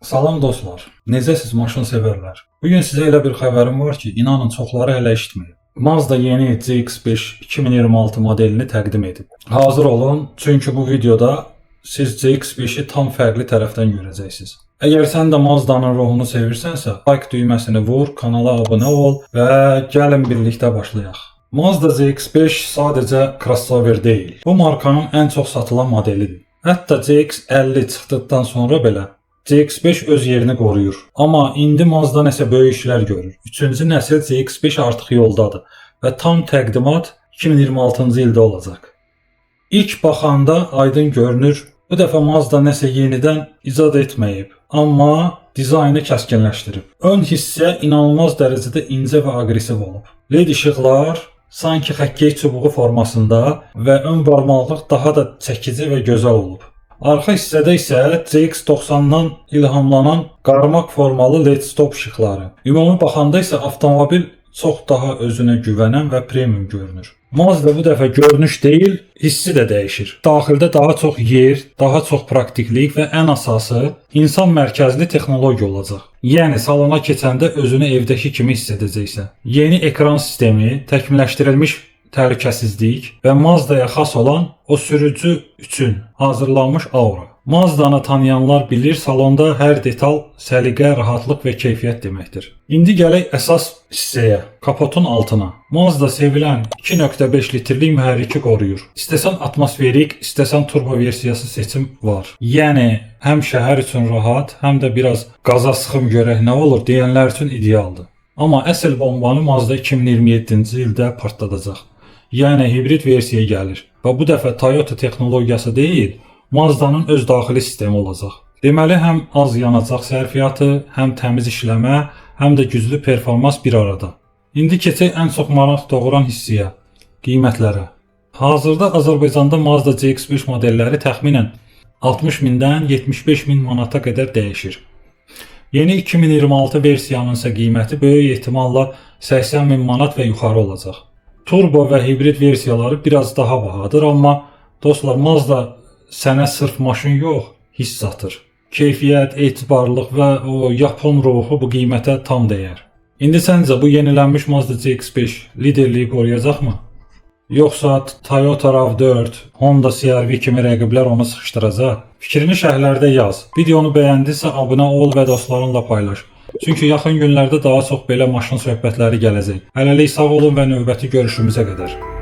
Salam dostlar, necəsiz maşın sevərlər? Bugün sizə elə bir xəbərim var ki, inanın çoxları hələ eşitməyib. Mazda yeni CX-5 2026 modelini təqdim edib. Hazır olun, çünki bu videoda siz CX-5-i tam fərqli tərəfdən görəcəksiniz. Əgər sən də Mazda'nın ruhunu sevirsənsə, like düyməsini vur, kanala abunə ol və gəlin birlikdə başlayaq. Mazda CX-5 sadəcə crossover deyil. Bu markanın ən çox satılan modelidir. Hətta CX-50 çıxdıqdan sonra belə CX-5 öz yerini qoruyur. Amma indi Mazda nəsə böyük işlər görür. 3-cü nəsil CX-5 artıq yoldadır və tam təqdimat 2026-cı ildə olacaq. İlk baxanda aydın görünür, bu dəfə Mazda nəsə yenidən icad etməyib, amma dizaynı kəskinləşdirib. Ön hissə inanılmaz dərəcədə incə və aqressiv olub. LED işıqlar sanki xokkey çubuğu formasında və ön barmaqlıq daha da çəkici və gözəl olub. Arxa hissədə isə CX-90-dan ilhamlanan qarmaq formalı LED stop işıqları. Ümumi baxanda isə avtomobil çox daha özünə güvənən və premium görünür. Mazda bu dəfə görünüş deyil, hissi də dəyişir. Daxildə daha çox yer, daha çox praktiklik və ən əsası insan mərkəzli texnologiya olacaq. Yəni salona keçəndə özünü evdəki kimi hiss edəcəksən. Yeni ekran sistemi, təkmilləşdirilmiş təhlükəsizlik və Mazda'ya xas olan o sürücü üçün hazırlanmış aura. Mazda'nı tanıyanlar bilir, salonda hər detal səliqə, rahatlıq və keyfiyyət deməkdir. İndi gələk əsas hissəyə, kapotun altına. Mazda sevilən 2.5 litrlik mühərriki qoruyur. İstəsən atmosferik, istəsən turbo versiyası seçim var. Yəni həm şəhər üçün rahat, həm də biraz qaza sıxım görək nə olur deyənlər üçün idealdır. Amma əsl bombanı Mazda 2027-ci ildə partladacaq. Yəni hibrid versiya gəlir və bu dəfə Toyota texnologiyası deyil, Mazda'nın öz daxili sistemi olacaq. Deməli, həm az yanacaq sərfiyyatı, həm təmiz işləmə, həm də güclü performans bir arada. İndi keçək ən çox maraq doğuran hissəyə, qiymətlərə. Hazırda Azərbaycanda Mazda CX-5 modelləri təxminən 60 mindən 75 min manata qədər dəyişir. Yeni 2026 versiyanın isə qiyməti böyük ehtimalla 80 min manat və yuxarı olacaq. Turbo və hibrid versiyaları biraz daha bahadır, amma dostlar, Mazda sənə sırf maşın yox, hiss satır. Keyfiyyət, etibarlılıq və o Yapon ruhu bu qiymətə tam dəyər. İndi səncə bu yenilənmiş Mazda CX-5 liderliyi qoruyacaqmı? Yoxsa Toyota RAV4, Honda CR-V kimi rəqiblər onu sıxışdıracaq? Fikrini şərhlərdə yaz. Videonu bəyəndisə abunə ol və dostlarınla paylaş. Çünki yaxın günlərdə daha çox belə maşın söhbətləri gələcək. Hələlik sağ olun və növbəti görüşümüzə qədər.